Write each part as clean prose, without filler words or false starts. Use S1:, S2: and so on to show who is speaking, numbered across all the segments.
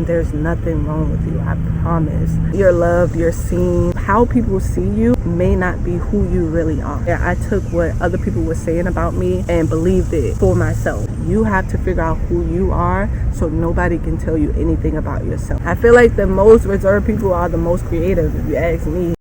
S1: There's nothing wrong with you, I promise. You're loved, you're seen. How people see you may not be who you really are. Yeah, I took what other people were saying about me and believed it for myself. You have to figure out who you are so nobody can tell you anything about yourself. I feel like the most reserved people are the most creative, if you ask me.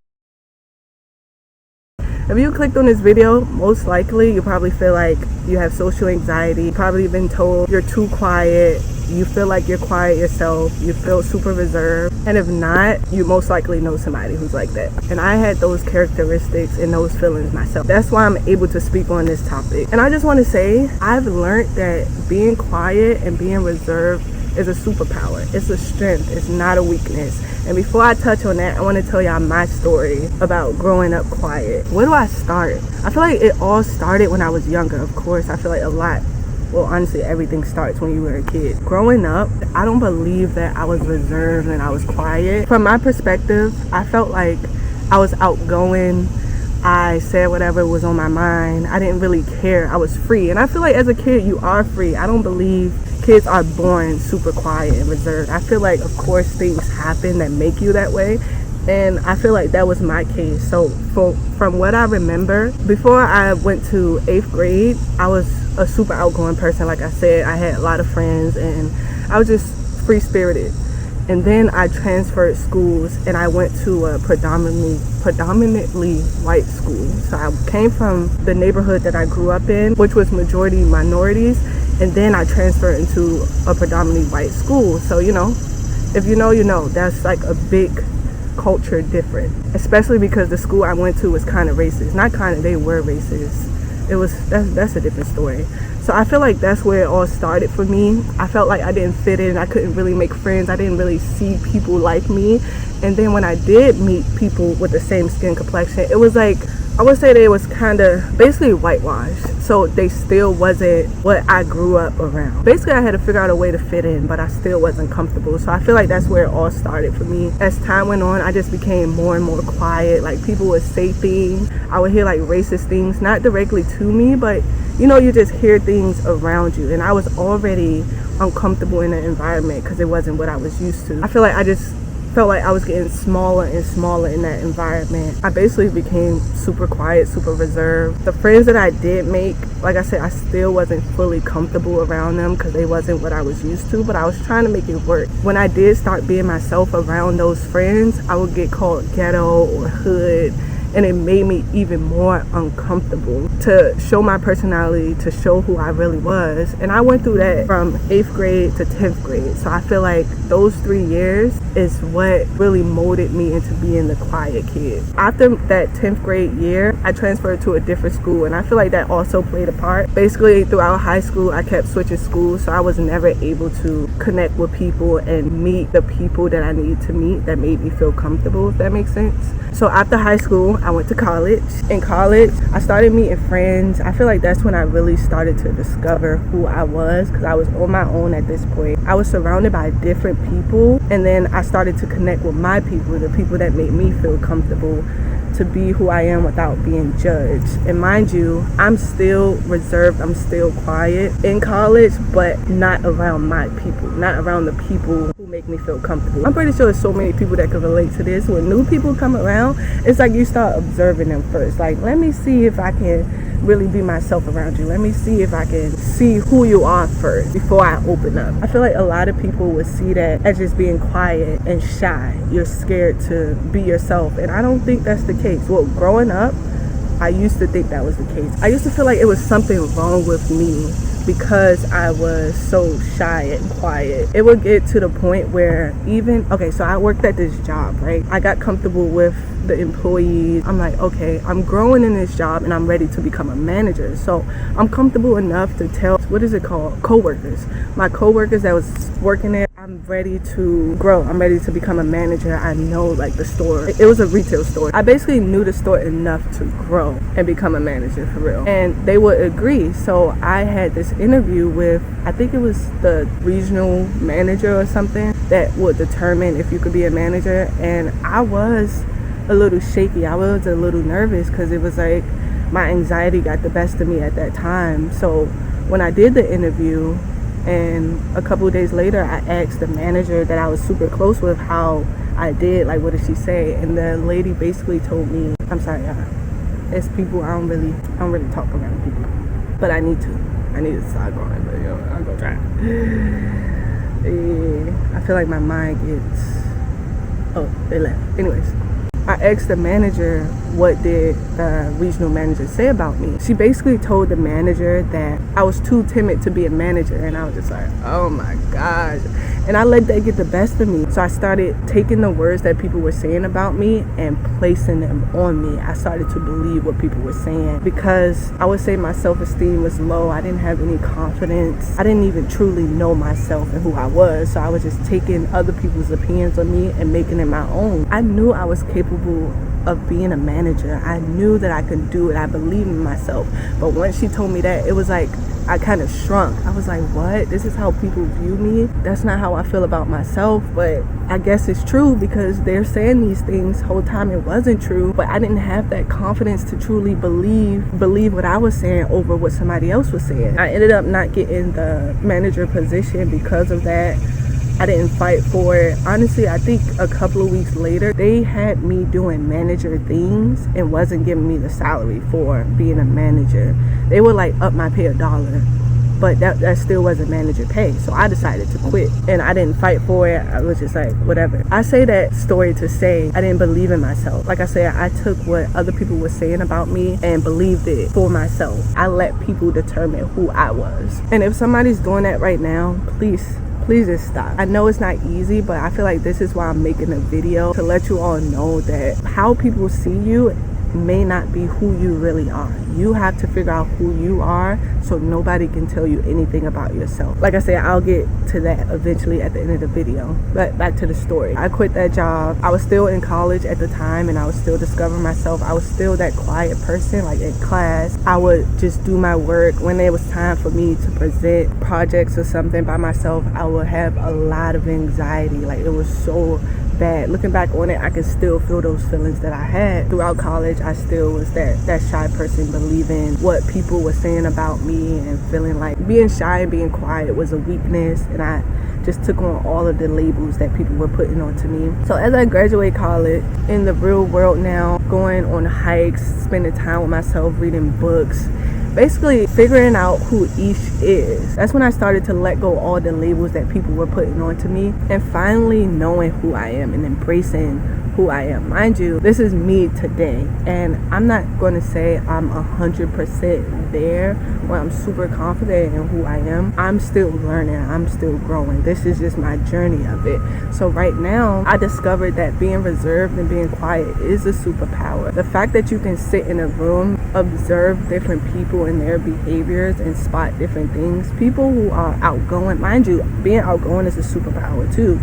S1: If you clicked on this video, most likely you probably feel like you have social anxiety. You've probably been told you're too quiet. You feel like you're quiet yourself. You feel super reserved. And if not, you most likely know somebody who's like that. And I had those characteristics and those feelings myself. That's why I'm able to speak on this topic. And I just want to say, I've learned that being quiet and being reserved is a superpower. It's a strength. It's not a weakness. And before I touch on that, I want to tell y'all my story about growing up quiet. Where do I start? I feel like it all started when I was younger. Of course, I feel like well, honestly, everything starts when you were a kid. Growing up, I don't believe that I was reserved and I was quiet. From my perspective, I felt like I was outgoing. I said whatever was on my mind. I didn't really care. I was free. And I feel like as a kid, you are free. I don't believe kids are born super quiet and reserved. I feel like, of course, things happen that make you that way. And I feel like that was my case. So from what I remember, before I went to 8th grade, I was a super outgoing person. Like I said, I had a lot of friends and I was just free-spirited. And then I transferred schools and I went to a predominantly white school. So I came from the neighborhood that I grew up in, which was majority minorities. And then I transferred into a predominantly white school. So, you know, if you know, you know, that's like a big culture different, especially because the school I went to was kind of racist. Not kind of, they were racist. That's a different story. So I feel like that's where it all started for me. I felt like I didn't fit in. I couldn't really make friends. I didn't really see people like me. And then when I did meet people with the same skin complexion, it was like, I would say they was kind of basically whitewashed. So they still wasn't what I grew up around. Basically, I had to figure out a way to fit in, but I still wasn't comfortable. So I feel like that's where it all started for me. As time went on, I just became more and more quiet. Like, people would say things. I would hear like racist things, not directly to me, but you know, you just hear things around you. And I was already uncomfortable in the environment because it wasn't what I was used to. I feel like I just felt like I was getting smaller and smaller in that environment. I basically became super quiet, super reserved. The friends that I did make, like I said, I still wasn't fully comfortable around them because they wasn't what I was used to, but I was trying to make it work. When I did start being myself around those friends, I would get called ghetto or hood, and it made me even more uncomfortable to show my personality, to show who I really was. And I went through that from 8th grade to 10th grade. So I feel like those 3 years is what really molded me into being the quiet kid. After that 10th grade year, I transferred to a different school, and I feel like that also played a part. Basically, throughout high school, I kept switching schools, so I was never able to connect with people and meet the people that I needed to meet that made me feel comfortable, if that makes sense. So after high school, I went to college. In college, I started meeting friends. I feel like that's when I really started to discover who I was, because I was on my own at this point. I was surrounded by different people, and then I started to connect with my people, the people that made me feel comfortable to be who I am without being judged. And mind you, I'm still reserved, I'm still quiet in college, but not around my people, not around the people who make me feel comfortable. I'm pretty sure there's so many people that can relate to this. When new people come around, it's like you start observing them first. Like, let me see if I can really be myself around you. Let me see if I can see who you are first before I open up. I feel like a lot of people would see that as just being quiet and shy. You're scared to be yourself, and I don't think that's the case. Well, growing up, I used to think that was the case. I used to feel like it was something wrong with me because I was so shy and quiet. It would get to the point where so I worked at this job, right? I got comfortable with the employees. I'm like, okay, I'm growing in this job and I'm ready to become a manager. So I'm comfortable enough to tell, co-workers. My co-workers that was working there, I'm ready to grow. I'm ready to become a manager. I know like the store. It was a retail store. I basically knew the store enough to grow and become a manager for real. And they would agree. So I had this interview with, I think it was the regional manager or something that would determine if you could be a manager. And I was a little shaky. I was a little nervous because it was like my anxiety got the best of me at that time. So when I did the interview, And a couple of days later, I asked the manager that I was super close with how I did, like what did she say? And the lady basically told me, I'm sorry, it's people, I don't really talk around people, but I need to start going, but I'm gonna try. Yeah, I feel like my mind gets, oh, they left. Anyways, I asked the manager, what did the regional manager say about me? She basically told the manager that I was too timid to be a manager, and I was just like, oh my gosh. And I let that get the best of me. So I started taking the words that people were saying about me and placing them on me. I started to believe what people were saying, because I would say my self-esteem was low. I didn't have any confidence. I didn't even truly know myself and who I was. So I was just taking other people's opinions on me and making it my own. I knew I was capable of being a manager. I knew that I could do it. I believed in myself. But once she told me that, it was like I kind of shrunk. I was like, what? This is how people view me? That's not how I feel about myself. But I guess it's true, because they're saying these things. Whole time it wasn't true, but I didn't have that confidence to truly believe what I was saying over what somebody else was saying. I ended up not getting the manager position because of that. I didn't fight for it. Honestly, I think a couple of weeks later, they had me doing manager things and wasn't giving me the salary for being a manager. They would like up my pay $1, but that still wasn't manager pay. So I decided to quit, and I didn't fight for it. I was just like, whatever. I say that story to say I didn't believe in myself. Like I said, I took what other people were saying about me and believed it for myself. I let people determine who I was. And if somebody's doing that right now, please just stop. I know it's not easy, but I feel like this is why I'm making a video, to let you all know that how people see you may not be who you really are. You have to figure out who you are, so nobody can tell you anything about yourself. Like I said, I'll get to that eventually at the end of the video. But back to the story. I quit that job. I was still in college at the time, and I was still discovering myself. I was still that quiet person. Like in class, I would just do my work. When it was time for me to present projects or something by myself, I would have a lot of anxiety. Like it was so bad. Looking back on it, I can still feel those feelings that I had throughout college. I still was that shy person, believing what people were saying about me and feeling like being shy and being quiet was a weakness, and I just took on all of the labels that people were putting onto me. So as I graduate college, in the real world now, going on hikes, spending time with myself, reading books, basically figuring out who each is. That's when I started to let go of all the labels that people were putting onto me, and finally knowing who I am and embracing who I am. Mind you, this is me today, and I'm not going to say I'm 100% there where I'm super confident in who I am. I'm still learning. I'm still growing. This is just my journey of it. So right now, I discovered that being reserved and being quiet is a superpower. The fact that you can sit in a room, observe different people and their behaviors, and spot different things. People who are outgoing, mind you, being outgoing is a superpower too.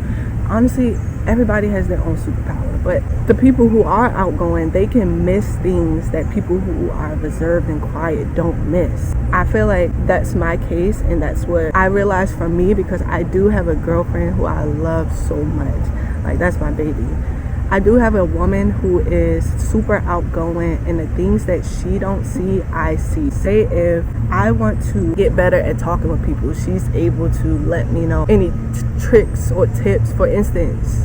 S1: Honestly, everybody has their own superpower, but the people who are outgoing, they can miss things that people who are reserved and quiet don't miss. I feel like that's my case, and that's what I realized for me, because I do have a girlfriend who I love so much. Like, that's my baby. I do have a woman who is super outgoing, and the things that she don't see, I see. Say if I want to get better at talking with people, she's able to let me know any tricks or tips. For instance,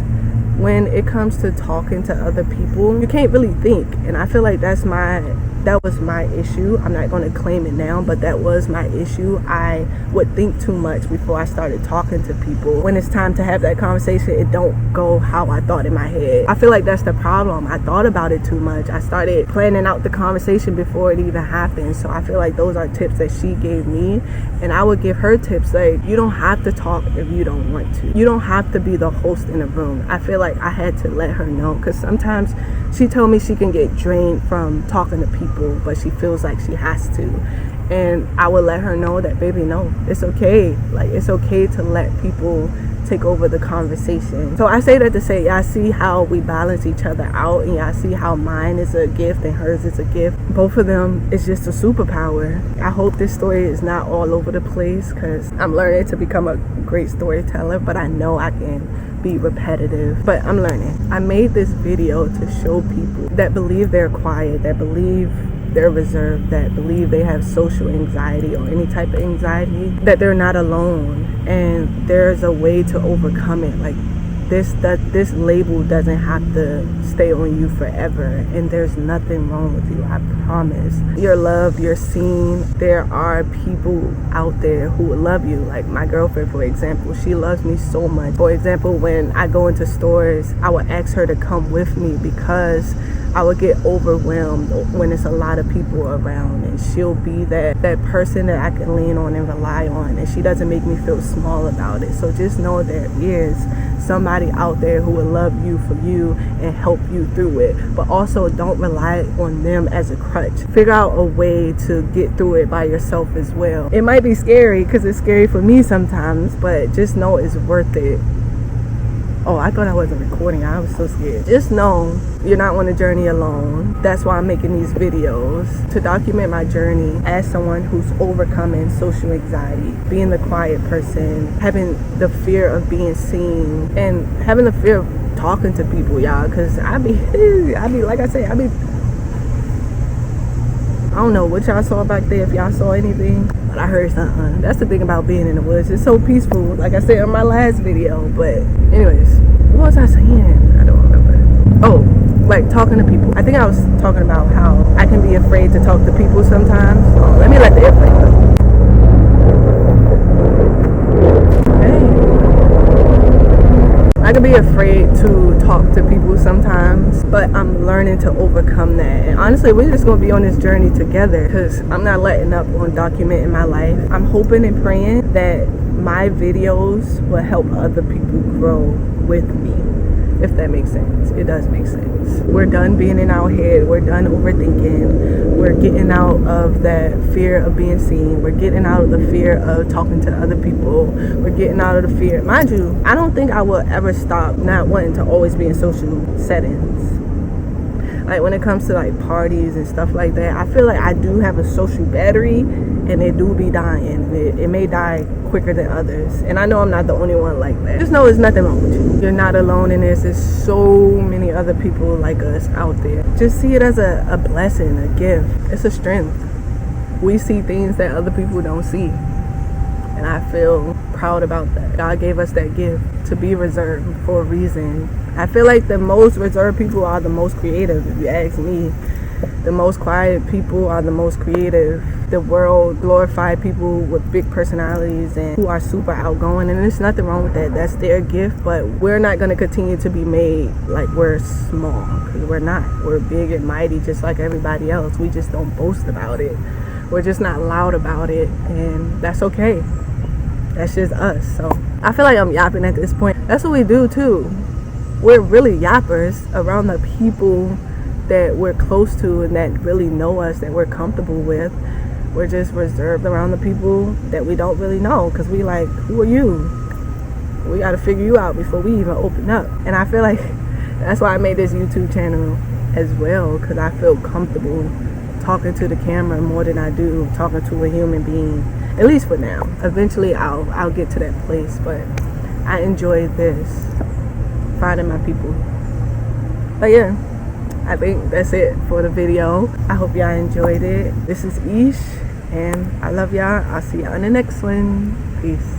S1: when it comes to talking to other people, you can't really think, and I feel like that was my issue. I'm not going to claim it now, but that was my issue. I would think too much before I started talking to people. When it's time to have that conversation, it don't go how I thought in my head. I feel like that's the problem. I thought about it too much. I started planning out the conversation before it even happened. So I feel like those are tips that she gave me, and I would give her tips like, you don't have to talk if you don't want to. You don't have to be the host in a room. I feel like I had to let her know, because sometimes she told me she can get drained from talking to people, but she feels like she has to. And I would let her know that, baby, no, it's okay. Like, it's okay to let people take over the conversation. So I say that to say, y'all see how we balance each other out, and y'all see how mine is a gift and hers is a gift. Both of them is just a superpower. I hope this story is not all over the place, because I'm learning to become a great storyteller, but I know I can be repetitive, but I'm learning. I made this video to show people that believe they're quiet, that believe they're reserved, that believe they have social anxiety or any type of anxiety, that they're not alone. and there's a way to overcome it. Like this label doesn't have to stay on you forever, and there's nothing wrong with you. I promise. You're loved, you're seen. There are people out there who will love you. Like my girlfriend, for example, she loves me so much. For example, when I go into stores, I would ask her to come with me because I would get overwhelmed when it's a lot of people around, and she'll be that person that I can lean on and rely on, and she doesn't make me feel small about it. So just know there is somebody out there who will love you for you and help you through it, but also don't rely on them as a crutch. Figure out a way to get through it by yourself as well. It might be scary because it's scary for me sometimes, but just know it's worth it. Oh, I thought I wasn't recording. I was so scared. Just know you're not on a journey alone. That's why I'm making these videos, to document my journey as someone who's overcoming social anxiety, being the quiet person, having the fear of being seen, and having the fear of talking to people, y'all. Because I be like I say, I don't know what y'all saw back there, if y'all saw anything, but I heard something. That's the thing about being in the woods. It's so peaceful, like I said in my last video. But anyways, what was I saying? I don't remember. Oh, like talking to people. I think I was talking about how I can be afraid to talk to people sometimes. Oh, let me let the airplane go. I can be afraid to talk to people sometimes, but I'm learning to overcome that. And honestly, we're just going to be on this journey together, because I'm not letting up on documenting my life. I'm hoping and praying that my videos will help other people grow with me, if that makes sense. It does make sense. We're done being in our head. We're done overthinking. We're getting out of that fear of being seen. We're getting out of the fear of talking to other people. We're getting out of the fear. Mind you, I don't think I will ever stop not wanting to always be in social settings. Like when it comes to like parties and stuff like that, I feel like I do have a social battery, and it do be dying. It may die quicker than others, and I know I'm not the only one like that. Just know there's nothing wrong with you. You're not alone in this. There's so many other people like us out there. Just see it as a blessing, a gift. It's a strength. We see things that other people don't see, and I feel proud about that. God gave us that gift to be reserved for a reason. I feel like the most reserved people are the most creative, if you ask me. The most quiet people are the most creative. The world glorified people with big personalities and who are super outgoing, and there's nothing wrong with that. That's their gift, but we're not going to continue to be made like we're small, because we're not. We're big and mighty just like everybody else. We just don't boast about it. We're just not loud about it, and that's okay. That's just us. So I feel like I'm yapping at this point. That's what we do too. We're really yappers around the people that we're close to and that really know us, that we're comfortable with. We're just reserved around the people that we don't really know, because we like, who are you? We got to figure you out before we even open up. And I feel like that's why I made this YouTube channel as well, because I feel comfortable talking to the camera more than I do talking to a human being, at least for now. Eventually I'll get to that place, but I enjoy this, finding my people. But yeah, I think that's it for the video. I hope y'all enjoyed it. This is Ish, and I love y'all. I'll see y'all in the next one. Peace.